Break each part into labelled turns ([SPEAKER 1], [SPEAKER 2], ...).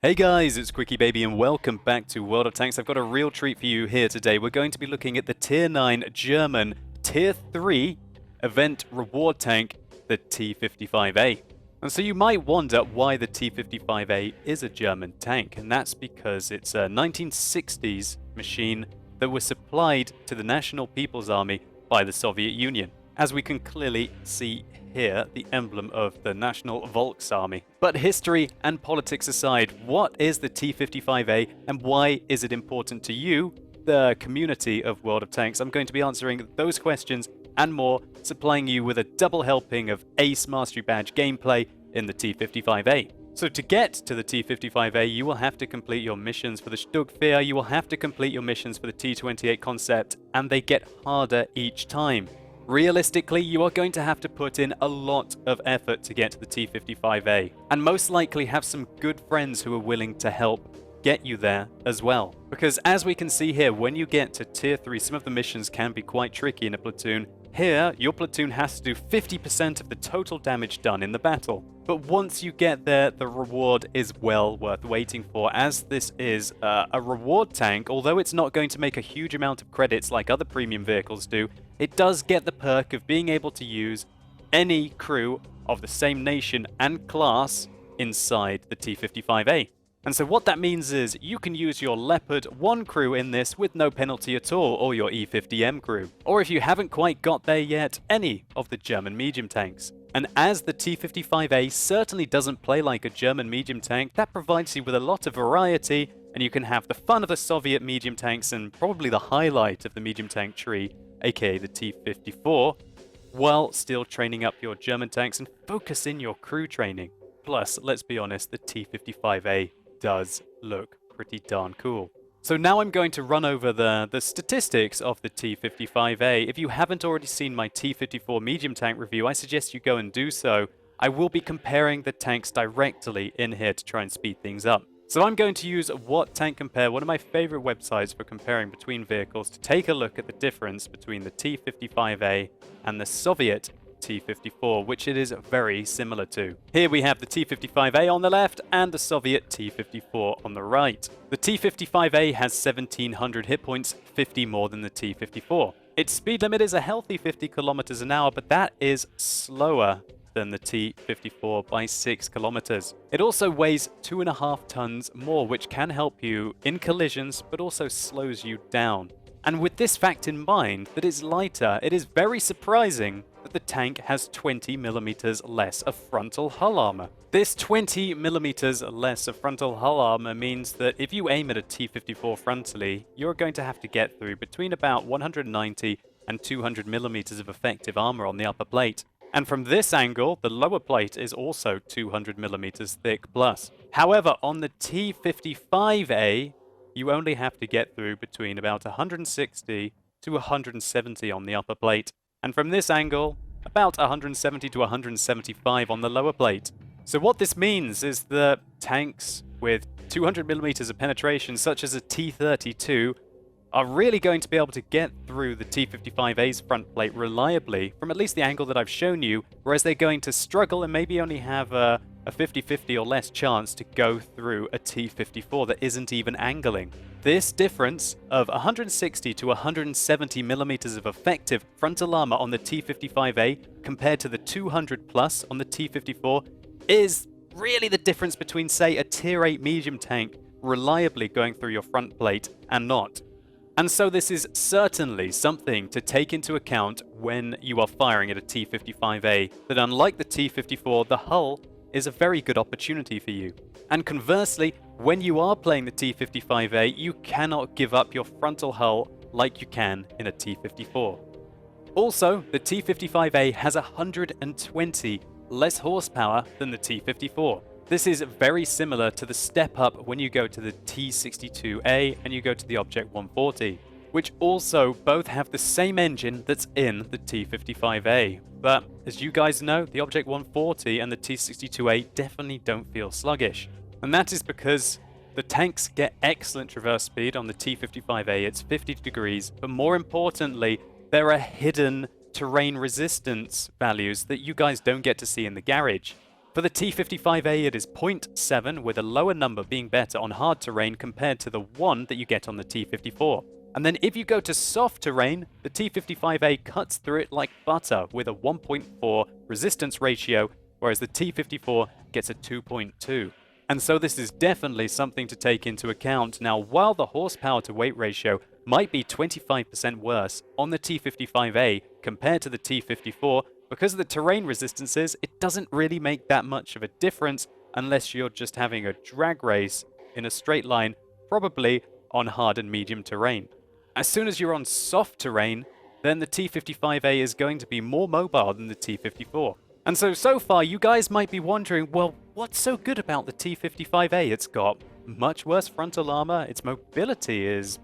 [SPEAKER 1] Hey guys, it's QuickyBaby and welcome back to World of Tanks. I've got a real treat for you here today. We're going to be looking at the Tier 9 German Tier 3 event reward tank, the T-55A. And so you might wonder why the T-55A is a German tank, and that's because it's a 1960s machine that was supplied to the National People's Army by the Soviet Union. As we can clearly see here, the emblem of the National Volksarmy. But history and politics aside, what is the T-55A and why is it important to you, the community of World of Tanks? I'm going to be answering those questions and more, supplying you with a double helping of Ace Mastery Badge gameplay in the T-55A. So to get to the T-55A, you will have to complete your missions for the Stugfear, you will have to complete your missions for the T-28 concept, and they get harder each time. Realistically, you are going to have to put in a lot of effort to get to the T-55A, and most likely have some good friends who are willing to help get you there as well. Because as we can see here, when you get to Tier 3, some of the missions can be quite tricky in a platoon. Here, your platoon has to do 50% of the total damage done in the battle. But once you get there, the reward is well worth waiting for, as this is a reward tank. Although it's not going to make a huge amount of credits like other premium vehicles do, it does get the perk of being able to use any crew of the same nation and class inside the T-55A. And so what that means is you can use your Leopard 1 crew in this with no penalty at all, or your E-50M crew. Or if you haven't quite got there yet, any of the German medium tanks. And as the T-55A certainly doesn't play like a German medium tank, that provides you with a lot of variety, and you can have the fun of the Soviet medium tanks and probably the highlight of the medium tank tree, aka the T-54, while still training up your German tanks and focus in your crew training. Plus, let's be honest, the T-55A does look pretty darn cool. So now I'm going to run over the statistics of the T-55A. If you haven't already seen my T-54 medium tank review, I suggest you go and do so. I will be comparing the tanks directly in here to try and speed things up. So I'm going to use What Tank Compare, one of my favorite websites for comparing between vehicles, to take a look at the difference between the T-55A and the Soviet T-54, which it is very similar to. Here we have the T-55A on the left and the Soviet T-54 on the right. The T-55A has 1700 hit points, 50 more than the T-54. Its speed limit is a healthy 50 kilometers an hour, but that is slower than the T-54 by 6 kilometers. It also weighs 2.5 tons more, which can help you in collisions, but also slows you down. And with this fact in mind, that it's lighter, it is very surprising that the tank has 20 millimeters less of frontal hull armor. This 20 millimeters less of frontal hull armor means that if you aim at a T-54 frontally, you're going to have to get through between about 190 and 200 millimeters of effective armor on the upper plate. And from this angle, the lower plate is also 200 millimeters thick plus. However, on the T-55A, you only have to get through between about 160 to 170 on the upper plate. And from this angle, about 170 to 175 on the lower plate. So what this means is that tanks with 200 millimeters of penetration, such as a T-32, are really going to be able to get through the T-55A's front plate reliably, from at least the angle that I've shown you, whereas they're going to struggle and maybe only have a 50-50 or less chance to go through a T-54 that isn't even angling. This difference of 160 to 170 millimeters of effective frontal armor on the T-55A compared to the 200 plus on the T-54 is really the difference between, say, a Tier 8 medium tank reliably going through your front plate and not. And so this is certainly something to take into account when you are firing at a T-55A, that unlike the T-54, the hull is a very good opportunity for you. And conversely, when you are playing the T-55A, you cannot give up your frontal hull like you can in a T-54. Also, the T-55A has 120 less horsepower than the T-54. This is very similar to the step up when you go to the T-62A and you go to the Object 140, which also both have the same engine that's in the T-55A. But as you guys know, the Object 140 and the T-62A definitely don't feel sluggish. And that is because the tanks get excellent traverse speed on the T-55A, it's 50 degrees, but more importantly, there are hidden terrain resistance values that you guys don't get to see in the garage. For the T55A, it is 0.7, with a lower number being better on hard terrain compared to the 1 that you get on the T54. And then if you go to soft terrain, the T55A cuts through it like butter with a 1.4 resistance ratio, whereas the T54 gets a 2.2. And so this is definitely something to take into account. Now, while the horsepower to weight ratio might be 25% worse on the T55A compared to the T54, because of the terrain resistances, it doesn't really make that much of a difference unless you're just having a drag race in a straight line, probably on hard and medium terrain. As soon as you're on soft terrain, then the T55A is going to be more mobile than the T54. And so far, you guys might be wondering, well, what's so good about the T55A? It's got much worse frontal armor, its mobility is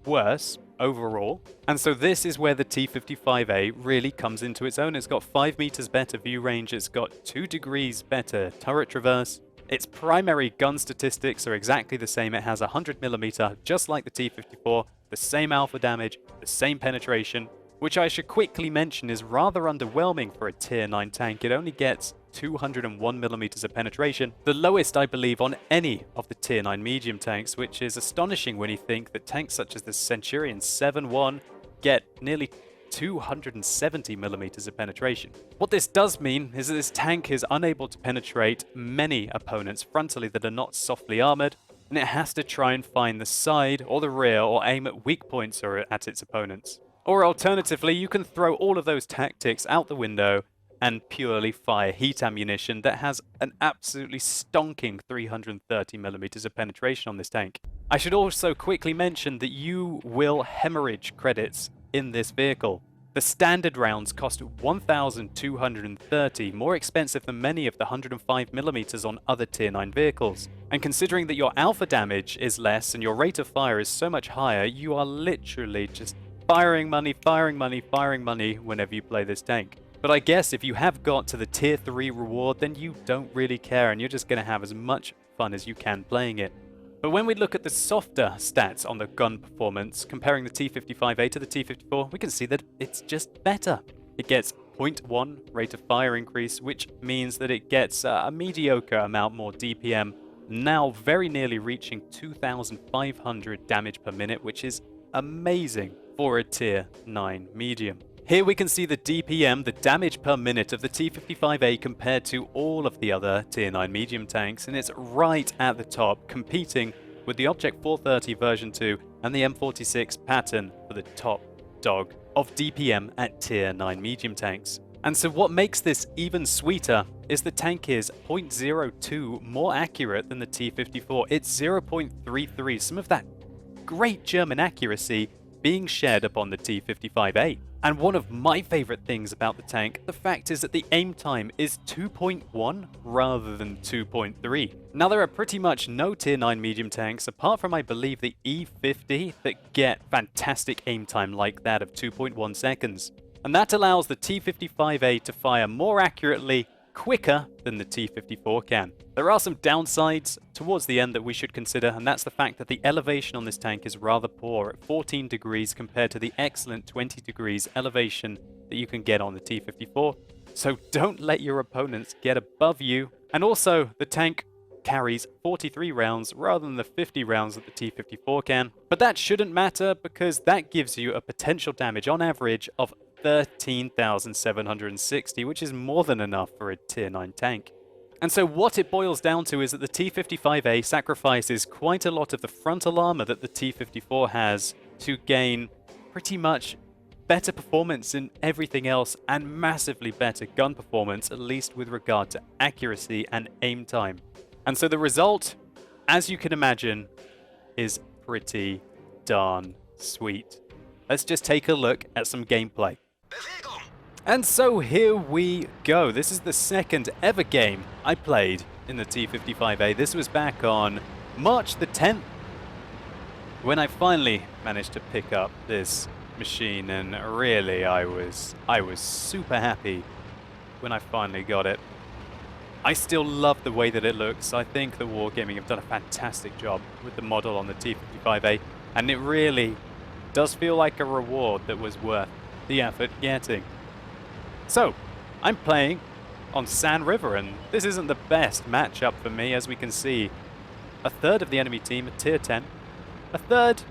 [SPEAKER 1] worse overall. And so this is where the T55A really comes into its own. It's got 5 meters better view range, it's got 2 degrees better turret traverse. Its primary gun statistics are exactly the same. It has 100mm, just like the T54, the same alpha damage, the same penetration, which I should quickly mention is rather underwhelming for a tier 9 tank. It only gets 201mm of penetration, the lowest I believe on any of the tier 9 medium tanks, which is astonishing when you think that tanks such as the Centurion 7-1 get nearly 270mm of penetration. What this does mean is that this tank is unable to penetrate many opponents frontally that are not softly armored, and it has to try and find the side or the rear or aim at weak points or at its opponents. Or alternatively, you can throw all of those tactics out the window and purely fire heat ammunition that has an absolutely stonking 330mm of penetration on this tank. I should also quickly mention that you will hemorrhage credits in this vehicle. The standard rounds cost 1,230, more expensive than many of the 105mm on other tier 9 vehicles. And considering that your alpha damage is less and your rate of fire is so much higher, you are literally just firing money whenever you play this tank. But I guess if you have got to the tier 3 reward, then you don't really care and you're just going to have as much fun as you can playing it. But when we look at the softer stats on the gun performance, comparing the T55A to the T54, we can see that it's just better. It gets 0.1 rate of fire increase, which means that it gets a mediocre amount more DPM, now very nearly reaching 2,500 damage per minute, which is amazing for a tier 9 medium. Here we can see the DPM, the damage per minute of the T55A compared to all of the other tier 9 medium tanks, and it's right at the top, competing with the Object 430 version 2 and the M46 pattern for the top dog of DPM at tier 9 medium tanks. And so what makes this even sweeter is the tank is 0.02 more accurate than the T54. It's 0.33, some of that great German accuracy being shared upon the T55A. And one of my favorite things about the tank, the fact is that the aim time is 2.1 rather than 2.3. Now there are pretty much no tier 9 medium tanks, apart from I believe the E50, that get fantastic aim time like that of 2.1 seconds. And that allows the T55A to fire more accurately, quicker than the T54 can. There are some downsides towards the end that we should consider, and that's the fact that the elevation on this tank is rather poor at 14 degrees compared to the excellent 20 degrees elevation that you can get on the T54. So don't let your opponents get above you. And also, the tank carries 43 rounds rather than the 50 rounds that the T54 can. But that shouldn't matter because that gives you a potential damage on average of 13,760, which is more than enough for a tier 9 tank. And so what it boils down to is that the T55A sacrifices quite a lot of the frontal armor that the T54 has to gain pretty much better performance in everything else and massively better gun performance, at least with regard to accuracy and aim time. And so the result, as you can imagine, is pretty darn sweet. Let's just take a look at some gameplay. And so here we go. This is the second ever game I played in the T55A. This was back on March the 10th when I finally managed to pick up this machine, and really I was super happy when I finally got it. I still love the way that it looks. I think the Wargaming have done a fantastic job with the model on the T55A, and it really does feel like a reward that was worth the effort getting. So, I'm playing on San River, and this isn't the best matchup for me. As we can see, a third of the enemy team are tier 10, a third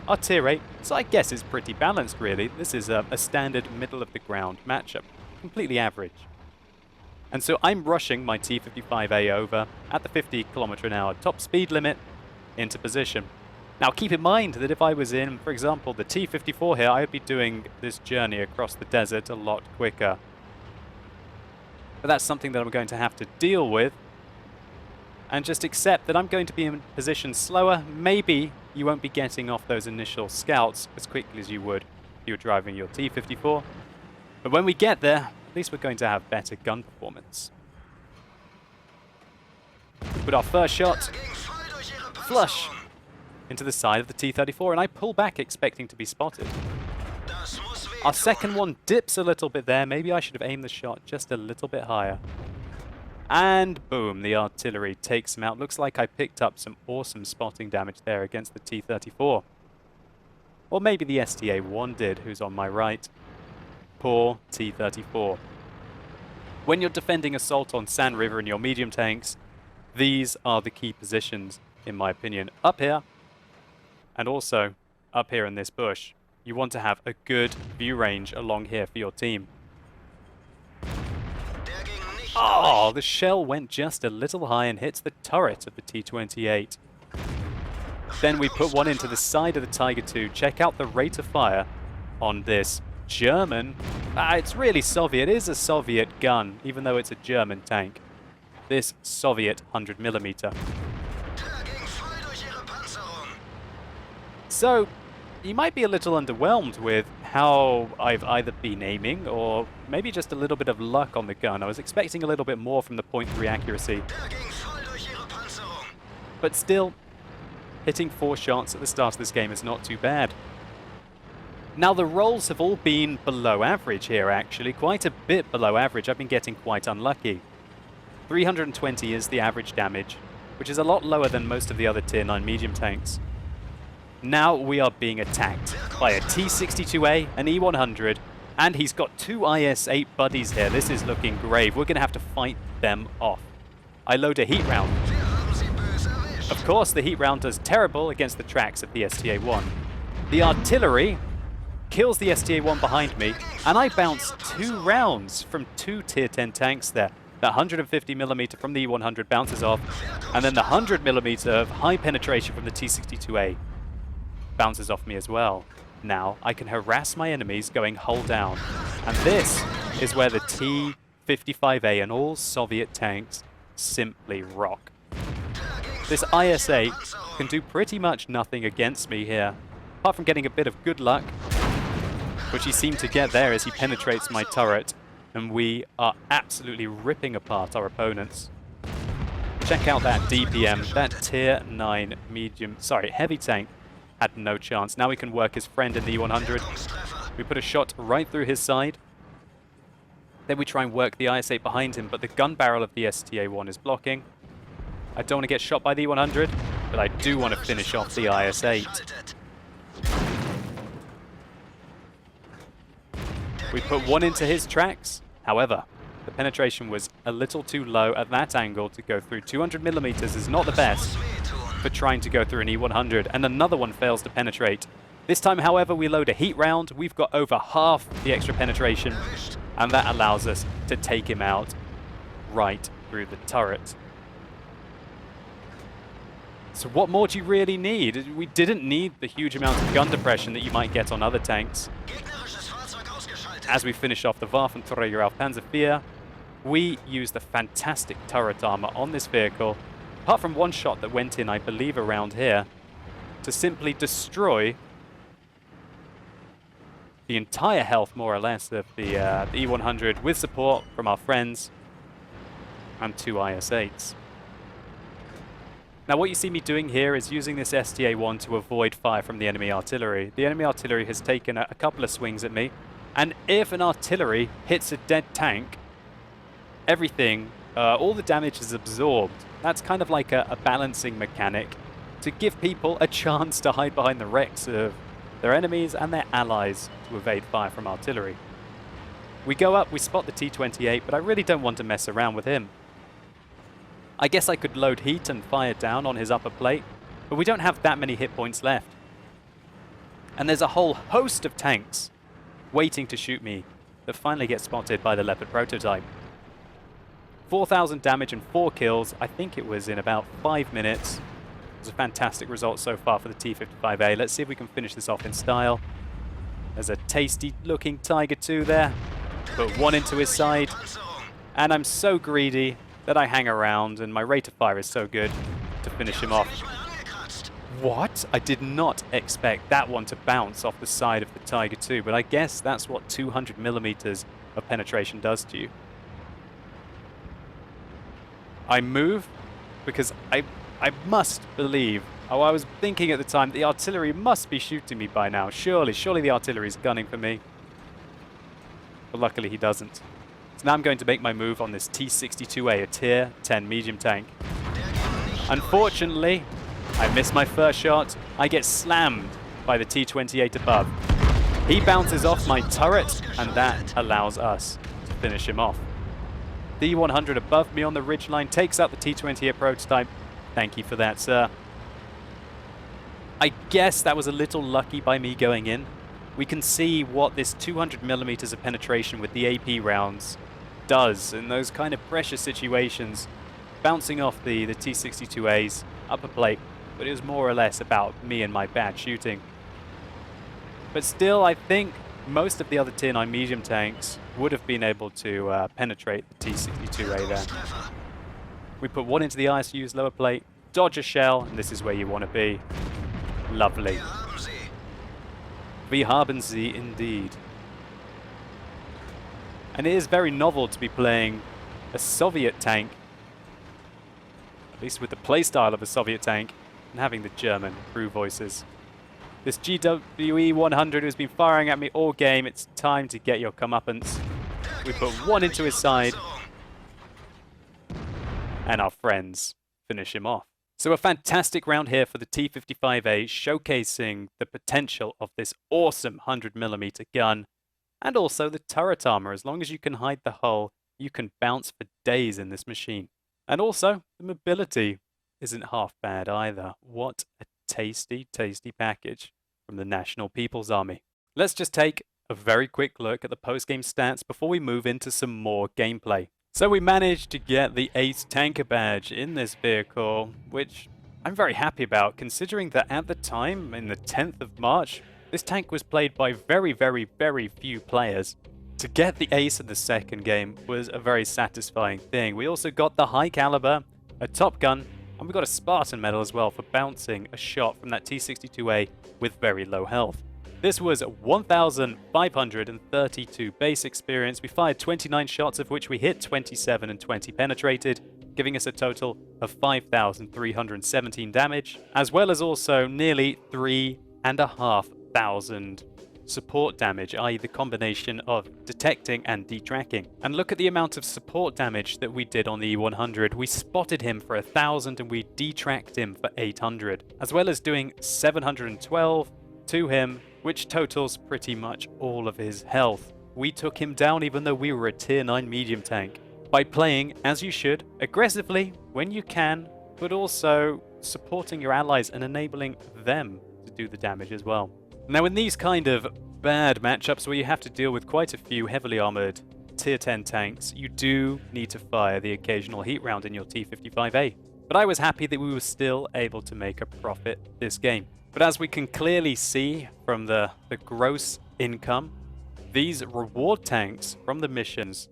[SPEAKER 1] are tier 8, so I guess it's pretty balanced really. This is a standard middle of the ground matchup, completely average. And so I'm rushing my T-55A over at the 50 km/h top speed limit into position. Now keep in mind that if I was in, for example, the T54 here, I would be doing this journey across the desert a lot quicker. But that's something that I'm going to have to deal with, and just accept that I'm going to be in position slower. Maybe you won't be getting off those initial scouts as quickly as you would if you were driving your T54. But when we get there, at least we're going to have better gun performance. Put our first shot, flush, into the side of the T-34, and I pull back expecting to be spotted. Our second one dips a little bit there. Maybe I should have aimed the shot just a little bit higher. And boom, the artillery takes him out. Looks like I picked up some awesome spotting damage there against the T-34. Or maybe the STA-1 did, who's on my right. Poor T-34. When you're defending assault on San River and your medium tanks, these are the key positions, in my opinion. Up here, and also up here in this bush. You want to have a good view range along here for your team. Oh, the shell went just a little high and hits the turret of the T-28. Then we put one into the side of the Tiger II. Check out the rate of fire on this German. It's really Soviet. It is a Soviet gun, even though it's a German tank. This Soviet 100mm. So, you might be a little underwhelmed with how I've either been aiming or maybe just a little bit of luck on the gun. I was expecting a little bit more from the .3 accuracy. But still, hitting 4 shots at the start of this game is not too bad. Now the rolls have all been below average here actually, quite a bit below average. I've been getting quite unlucky. 320 is the average damage, which is a lot lower than most of the other tier 9 medium tanks. Now we are being attacked by a T-62A, an E-100, and he's got 2 IS-8 buddies here. This is looking grave. We're going to have to fight them off. I load a heat round. Of course, the heat round does terrible against the tracks of the STA-1. The artillery kills the STA-1 behind me, and I bounce 2 rounds from 2 tier 10 tanks there. That 150mm from the E-100 bounces off, and then the 100mm of high penetration from the T-62A bounces off me as well. Now I can harass my enemies going hull down, and this is where the T-55A and all Soviet tanks simply rock. This IS-8 can do pretty much nothing against me here, apart from getting a bit of good luck, which he seemed to get there as he penetrates my turret, and we are absolutely ripping apart our opponents. Check out that DPM, that tier 9 heavy tank had no chance. Now we can work his friend in the E-100. We put a shot right through his side. Then we try and work the IS-8 behind him, but the gun barrel of the STA-1 is blocking. I don't want to get shot by the E-100, but I do want to finish off the IS-8. We put one into his tracks. However, the penetration was a little too low at that angle to go through. 200mm is not the best for trying to go through an E-100, and another one fails to penetrate. This time, however, we load a heat round. We've got over half the extra penetration, and that allows us to take him out right through the turret. So what more do you really need? We didn't need the huge amount of gun depression that you might get on other tanks. As we finish off the Waffenträger auf Panzer IV, we use the fantastic turret armor on this vehicle, apart from one shot that went in, I believe, around here, to simply destroy the entire health, more or less, of the E-100 with support from our friends and 2 IS-8s. Now what you see me doing here is using this STA-1 to avoid fire from the enemy artillery. The enemy artillery has taken a couple of swings at me, and if an artillery hits a dead tank, everything, all the damage is absorbed. That's kind of like a balancing mechanic to give people a chance to hide behind the wrecks of their enemies and their allies to evade fire from artillery. We go up, we spot the T-28, but I really don't want to mess around with him. I guess I could load heat and fire down on his upper plate, but we don't have that many hit points left. And there's a whole host of tanks waiting to shoot me that finally get spotted by the Leopard prototype. 4,000 damage and 4 kills. I think it was in about 5 minutes. It was a fantastic result so far for the T-55A. Let's see if we can finish this off in style. There's a tasty looking Tiger II there. Put one into his side. And I'm so greedy that I hang around, and my rate of fire is so good to finish him off. What? I did not expect that one to bounce off the side of the Tiger II, but I guess that's what 200 millimeters of penetration does to you. I move because I must believe, oh, I was thinking at the time, the artillery must be shooting me by now. Surely the artillery is gunning for me. But luckily he doesn't. So now I'm going to make my move on this T-62A, a tier 10 medium tank. Unfortunately, I miss my first shot. I get slammed by the T-28 above. He bounces off my turret, and that allows us to finish him off. The 100 above me on the ridgeline takes out the T-28 prototype. Thank you for that, sir. I guess that was a little lucky by me going in. We can see what this 200 millimeters of penetration with the AP rounds does in those kind of pressure situations, bouncing off the T-62A's upper plate, but it was more or less about me and my bad shooting. But still, I think most of the other Tier 9 medium tanks would have been able to penetrate the T-62A there. We put one into the ISU's lower plate, dodge a shell, and this is where you want to be. Lovely. Wir haben sie indeed. And it is very novel to be playing a Soviet tank, at least with the playstyle of a Soviet tank, and having the German crew voices. This GWE 100 who's been firing at me all game, it's time to get your comeuppance. We put one into his side, and our friends finish him off. So a fantastic round here for the T-55A, showcasing the potential of this awesome 100mm gun, and also the turret armor. As long as you can hide the hull, you can bounce for days in this machine. And also, the mobility isn't half bad either. What a tasty, tasty package from the National People's Army. Let's just take a very quick look at the post-game stats before we move into some more gameplay. So we managed to get the Ace Tanker badge in this vehicle, which I'm very happy about, considering that at the time, in the 10th of March, this tank was played by very, very, very few players. To get the Ace in the second game was a very satisfying thing. We also got the High Caliber, a Top Gun, and we got a Spartan medal as well for bouncing a shot from that T-62A with very low health. This was 1,532 base experience. We fired 29 shots, of which we hit 27 and 20 penetrated, giving us a total of 5,317 damage, as well as also nearly 3,500 support damage, i.e. the combination of detecting and detracking. And look at the amount of support damage that we did on the E100. We spotted him for 1,000 and we detracked him for 800, as well as doing 712 to him, which totals pretty much all of his health. We took him down even though we were a tier 9 medium tank, by playing, as you should, aggressively when you can, but also supporting your allies and enabling them to do the damage as well. Now in these kind of bad matchups where you have to deal with quite a few heavily armored tier 10 tanks, you do need to fire the occasional heat round in your T-55A. But I was happy that we were still able to make a profit this game. But as we can clearly see from the gross income, these reward tanks from the missions,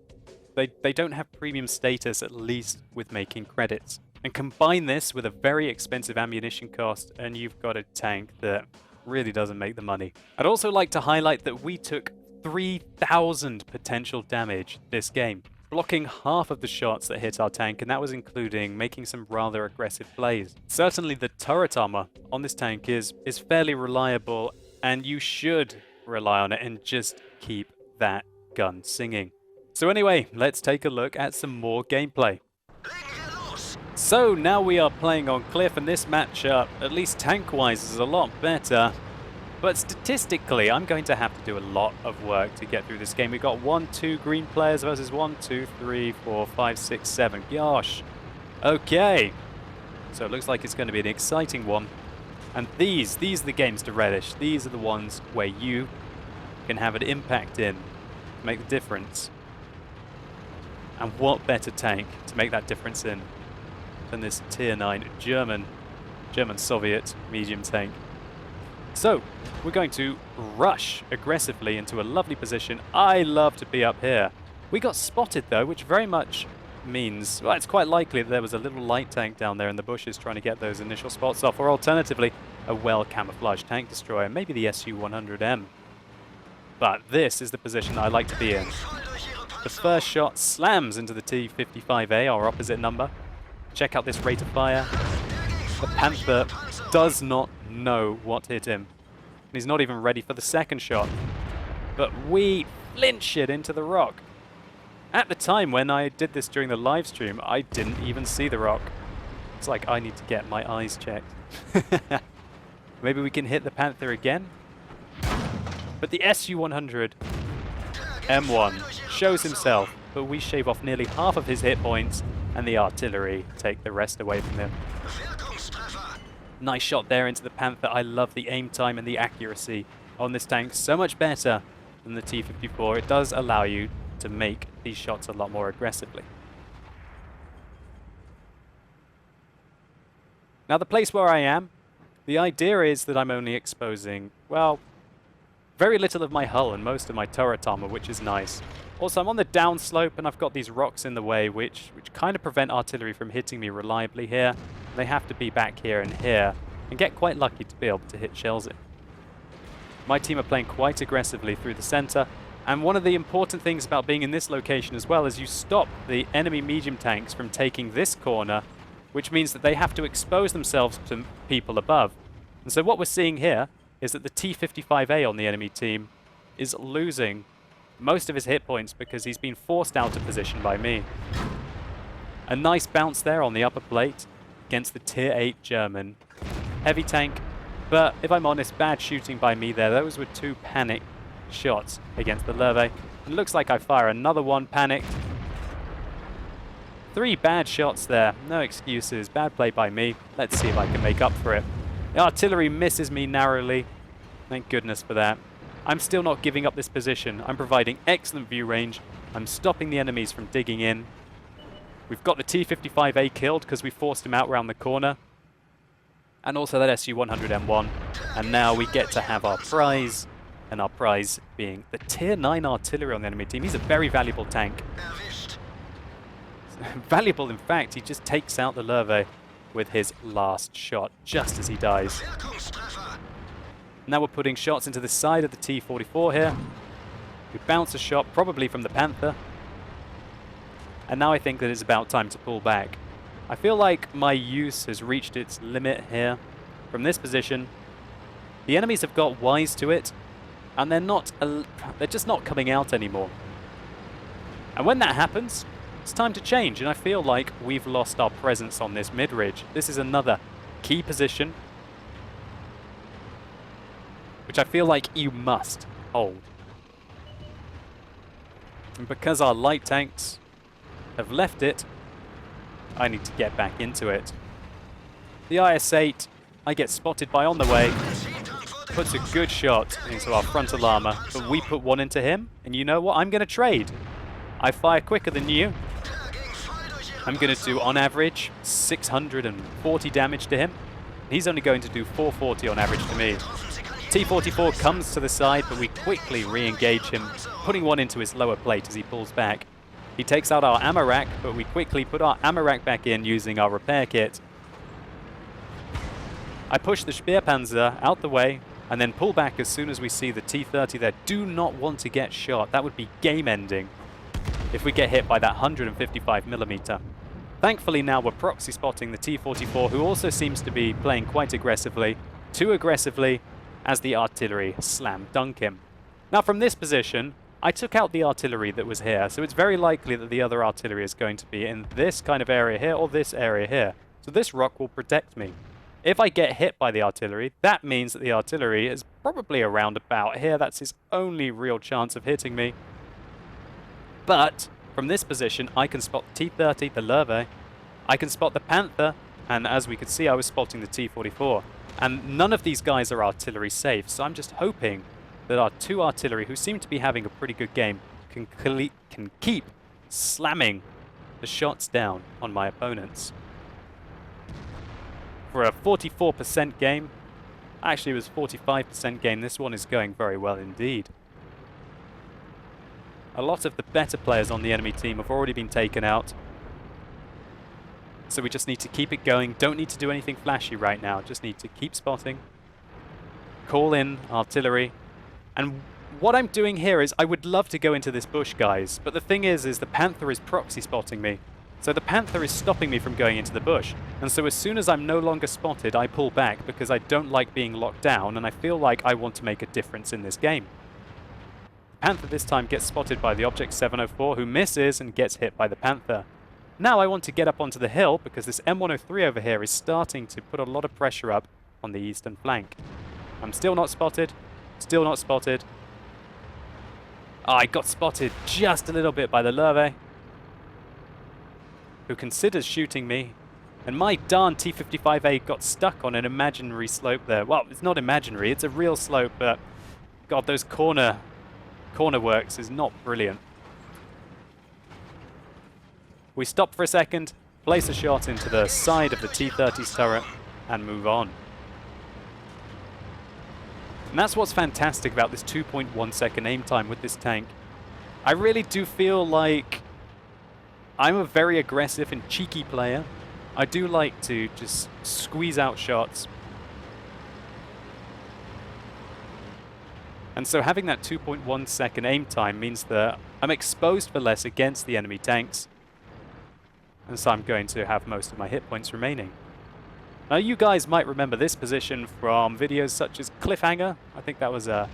[SPEAKER 1] they don't have premium status, at least with making credits. And combine this with a very expensive ammunition cost, and you've got a tank that really doesn't make the money. I'd also like to highlight that we took 3,000 potential damage this game, blocking half of the shots that hit our tank, and that was including making some rather aggressive plays. Certainly the turret armor on this tank is fairly reliable, and you should rely on it and just keep that gun singing. So anyway, let's take a look at some more gameplay. So now we are playing on Cliff, and this matchup, at least tank-wise, is a lot better. But statistically, I'm going to have to do a lot of work to get through this game. We've got 1, 2 green players versus 1, 2, 3, 4, 5, 6, 7. Gosh. Okay. So it looks like it's going to be an exciting one. And these are the games to relish. These are the ones where you can have an impact in, make the difference. And what better tank to make that difference in than this Tier 9 German-Soviet medium tank. So, we're going to rush aggressively into a lovely position. I love to be up here. We got spotted though, which very much means, well, it's quite likely that there was a little light tank down there in the bushes trying to get those initial spots off, or alternatively, a well-camouflaged tank destroyer, maybe the Su-100M. But this is the position that I like to be in. The first shot slams into the T-55A, our opposite number. Check out this rate of fire. The Panther does not know what hit him. And he's not even ready for the second shot. But we flinch it into the rock. At the time when I did this during the live stream, I didn't even see the rock. It's like I need to get my eyes checked. Maybe we can hit the Panther again? But the Su-100 M1 shows himself, but we shave off nearly half of his hit points, and the artillery take the rest away from him. Nice shot there into the Panther. I love the aim time and the accuracy on this tank. So much better than the T54. It does allow you to make these shots a lot more aggressively. Now the place where I am, the idea is that I'm only exposing, well, very little of my hull and most of my turret armor, which is nice. Also, I'm on the downslope and I've got these rocks in the way which kind of prevent artillery from hitting me reliably here. They have to be back here and get quite lucky to be able to hit shells in. My team are playing quite aggressively through the center, and one of the important things about being in this location as well is you stop the enemy medium tanks from taking this corner, which means that they have to expose themselves to people above. And so what we're seeing here is that the T-55A on the enemy team is losing most of his hit points because he's been forced out of position by me. A nice bounce there on the upper plate against the Tier 8 German heavy tank, but if I'm honest, bad shooting by me there. Those were 2 panic shots against the Lurve. It looks like I fire another one panicked. 3 bad shots there, no excuses, bad play by me. Let's see if I can make up for it. The artillery misses me narrowly. Thank goodness for that. I'm still not giving up this position. I'm providing excellent view range. I'm stopping the enemies from digging in. We've got the T-55A killed because we forced him out around the corner. And also that Su-100M1. And now we get to have our prize. And our prize being the Tier 9 artillery on the enemy team. He's a very valuable tank. Valuable, in fact. He just takes out the Lurve with his last shot, just as he dies. Now we're putting shots into the side of the T-44 here. We bounce a shot, probably from the Panther. And now I think that it's about time to pull back. I feel like my use has reached its limit here. From this position, the enemies have got wise to it, and they're just not coming out anymore. And when that happens, it's time to change, and I feel like we've lost our presence on this mid-ridge. This is another key position, which I feel like you must hold. And because our light tanks have left it, I need to get back into it. The IS-8, I get spotted by on the way, puts a good shot into our frontal armor, but we put one into him, and you know what? I'm going to trade. I fire quicker than you. I'm going to do, on average, 640 damage to him. He's only going to do 440 on average to me. T-44 comes to the side, but we quickly re-engage him, putting one into his lower plate as he pulls back. He takes out our ammo rack, but we quickly put our ammo rack back in using our repair kit. I push the Speerpanzer out the way, and then pull back as soon as we see the T-30 there. Do not want to get shot. That would be game-ending if we get hit by that 155mm. Thankfully now we're proxy spotting the T-44, who also seems to be playing quite aggressively, too aggressively, as the artillery slam dunk him. Now from this position, I took out the artillery that was here, so it's very likely that the other artillery is going to be in this kind of area here or this area here. So this rock will protect me. If I get hit by the artillery, that means that the artillery is probably around about here. That's his only real chance of hitting me. But from this position, I can spot the T-30, the Loewe. I can spot the Panther, and as we could see, I was spotting the T-44. And none of these guys are artillery safe, so I'm just hoping that our two artillery, who seem to be having a pretty good game, can keep slamming the shots down on my opponents. For a 44% game, actually it was 45% game, this one is going very well indeed. A lot of the better players on the enemy team have already been taken out. So we just need to keep it going. Don't need to do anything flashy right now. Just need to keep spotting. Call in artillery. And what I'm doing here is I would love to go into this bush, guys. But the thing is the Panther is proxy spotting me. So the Panther is stopping me from going into the bush. And so as soon as I'm no longer spotted, I pull back because I don't like being locked down and I feel like I want to make a difference in this game. The Panther this time gets spotted by the Object 704, who misses and gets hit by the Panther. Now I want to get up onto the hill because this M103 over here is starting to put a lot of pressure up on the eastern flank. I'm still not spotted. Still not spotted. Oh, I got spotted just a little bit by the Loewe, who considers shooting me. And my darn T-55A got stuck on an imaginary slope there. Well, it's not imaginary, it's a real slope, but God, those corner works is not brilliant. We stop for a second, place a shot into the side of the T-30's turret, and move on. And that's what's fantastic about this 2.1 second aim time with this tank. I really do feel like I'm a very aggressive and cheeky player. I do like to just squeeze out shots. And so having that 2.1 second aim time means that I'm exposed for less against the enemy tanks. And so I'm going to have most of my hit points remaining. Now you guys might remember this position from videos such as Cliffhanger. I think that was a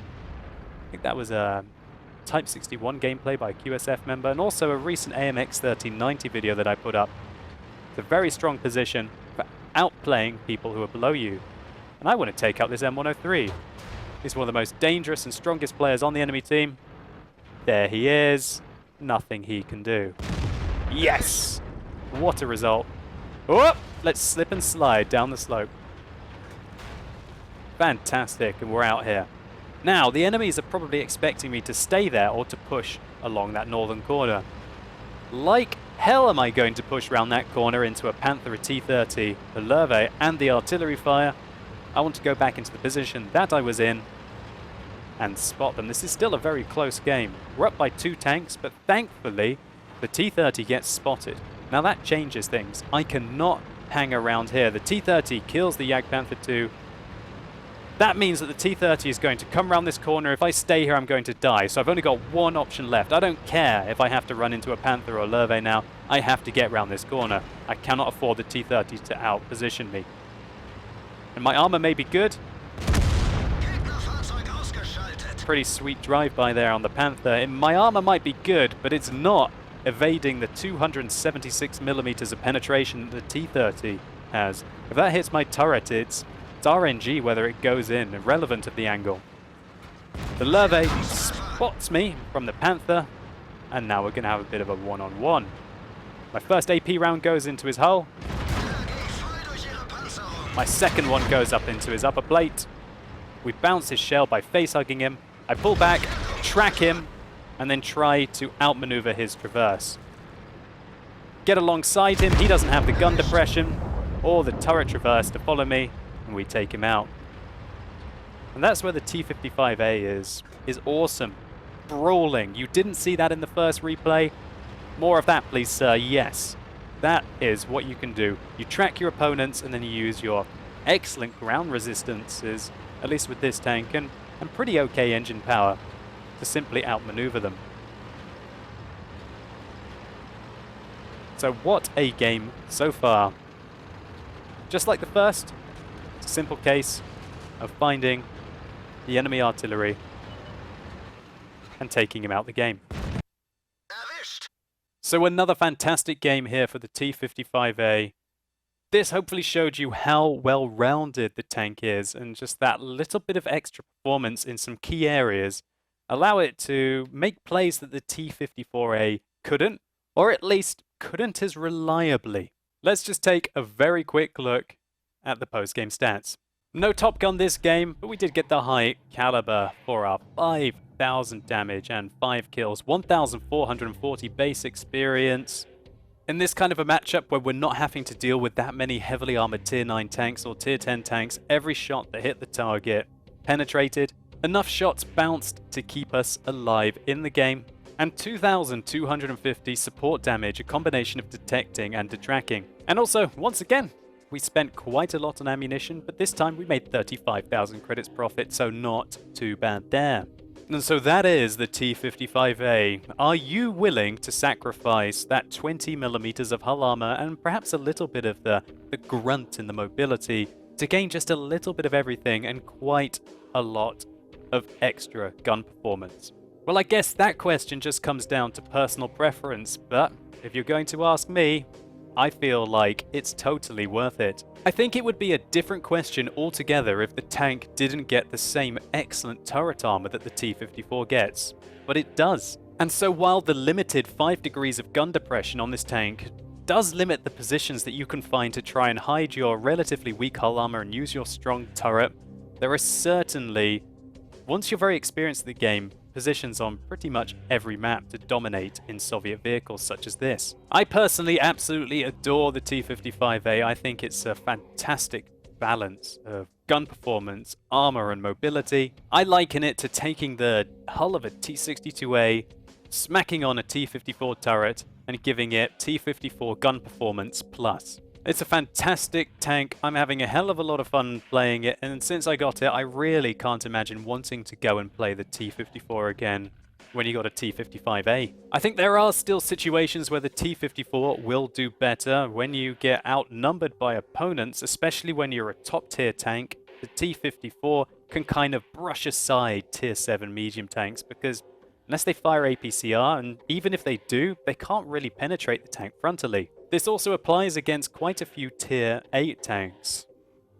[SPEAKER 1] Type 61 gameplay by a QSF member, and also a recent AMX 1390 video that I put up. It's a very strong position for outplaying people who are below you. And I want to take out this M103. He's one of the most dangerous and strongest players on the enemy team. There he is. Nothing he can do. Yes! What a result. Oh, let's slip and slide down the slope. Fantastic, and we're out here. Now, the enemies are probably expecting me to stay there or to push along that northern corner. Like hell am I going to push around that corner into a Panther, a T-30, the Loewe, and the artillery fire. I want to go back into the position that I was in and spot them. This is still a very close game. We're up by 2 tanks, but thankfully the T-30 gets spotted. Now that changes things. I cannot hang around here. The T-30 kills the Jagdpanther 2. That means that the T-30 is going to come around this corner. If I stay here, I'm going to die. So I've only got one option left. I don't care if I have to run into a Panther or a Loewe now. I have to get around this corner. I cannot afford the T-30 to outposition me. And my armor may be good. Pretty sweet drive-by there on the Panther. And my armor might be good, but it's not evading the 276 millimeters of penetration that the T-30 has. If that hits my turret, it's RNG whether it goes in, irrelevant of the angle. The Loewe spots me from the Panther, and now we're going to have a bit of a one-on-one. My first AP round goes into his hull. My second one goes up into his upper plate. We bounce his shell by face-hugging him. I pull back, track him, and then try to outmaneuver his traverse. Get alongside him. He doesn't have the gun depression or the turret traverse to follow me, and we take him out. And that's where the T-55A is awesome. Brawling. You didn't see that in the first replay. More of that, please, sir. Yes. That is what you can do. You track your opponents and then you use your excellent ground resistances, at least with this tank, and pretty okay engine power to simply outmaneuver them. So what a game so far. Just like the first, it's a simple case of finding the enemy artillery and taking him out the game. So another fantastic game here for the T-55A. This hopefully showed you how well-rounded the tank is, and just that little bit of extra performance in some key areas allow it to make plays that the T54A couldn't, or at least couldn't as reliably. Let's just take a very quick look at the post-game stats. No Top Gun this game, but we did get the high caliber for our 5,000 damage and 5 kills, 1,440 base experience. In this kind of a matchup where we're not having to deal with that many heavily armored tier 9 tanks or tier 10 tanks, every shot that hit the target penetrated, enough shots bounced to keep us alive in the game, and 2,250 support damage, a combination of detecting and detracking. And also, once again, we spent quite a lot on ammunition, but this time we made 35,000 credits profit, so not too bad there. And so that is the T-55A. Are you willing to sacrifice that 20 millimeters of hull armor and perhaps a little bit of the grunt in the mobility to gain just a little bit of everything and quite a lot of extra gun performance? Well, I guess that question just comes down to personal preference, but if you're going to ask me, I feel like it's totally worth it. I think it would be a different question altogether if the tank didn't get the same excellent turret armor that the T-54 gets, but it does. And so while the limited 5 degrees of gun depression on this tank does limit the positions that you can find to try and hide your relatively weak hull armor and use your strong turret, there are certainly, once you're very experienced in the game, positions on pretty much every map to dominate in Soviet vehicles such as this. I personally absolutely adore the T-55A. I think it's a fantastic balance of gun performance, armor, and mobility. I liken it to taking the hull of a T-62A, smacking on a T-54 turret, and giving it T-54 gun performance plus. It's a fantastic tank. I'm having a hell of a lot of fun playing it, and since I got it, I really can't imagine wanting to go and play the T-54 again when you got a T-55A. I think there are still situations where the T-54 will do better when you get outnumbered by opponents, especially when you're a top tier tank. The T-54 can kind of brush aside tier 7 medium tanks because unless they fire APCR, and even if they do, they can't really penetrate the tank frontally. This also applies against quite a few tier 8 tanks.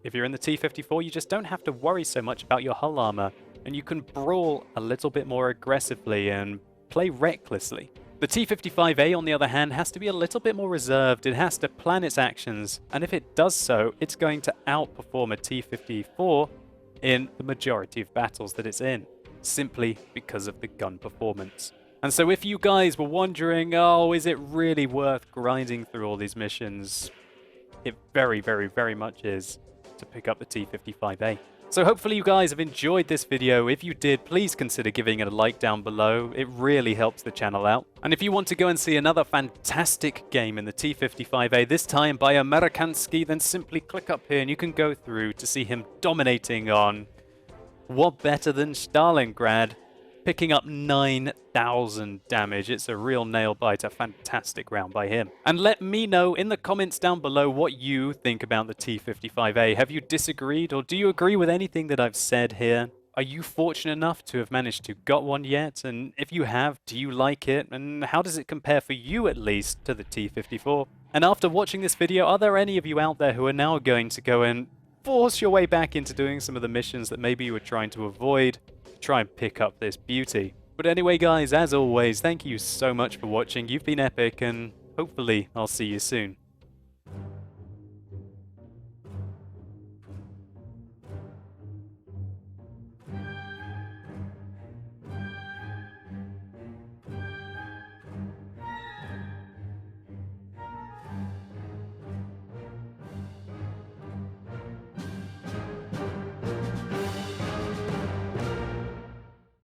[SPEAKER 1] If you're in the T-54, you just don't have to worry so much about your hull armor, and you can brawl a little bit more aggressively and play recklessly. The T-55A, on the other hand, has to be a little bit more reserved. It has to plan its actions, and if it does so, it's going to outperform a T-54 in the majority of battles that it's in, simply because of the gun performance. And so if you guys were wondering, oh, is it really worth grinding through all these missions? It very, very, very much is to pick up the T-55A. So hopefully you guys have enjoyed this video. If you did, please consider giving it a like down below. It really helps the channel out. And if you want to go and see another fantastic game in the T-55A, this time by Amerikansky, then simply click up here and you can go through to see him dominating on what better than Stalingrad, picking up 9,000 damage. It's a real nail-biter, fantastic round by him. And let me know in the comments down below what you think about the T-55A. Have you disagreed, or do you agree with anything that I've said here? Are you fortunate enough to have managed to got one yet? And if you have, do you like it? And how does it compare for you, at least, to the T-54? And after watching this video, are there any of you out there who are now going to go and force your way back into doing some of the missions that maybe you were trying to avoid, try and pick up this beauty? But anyway guys, as always, thank you so much for watching. You've been epic, and hopefully I'll see you soon.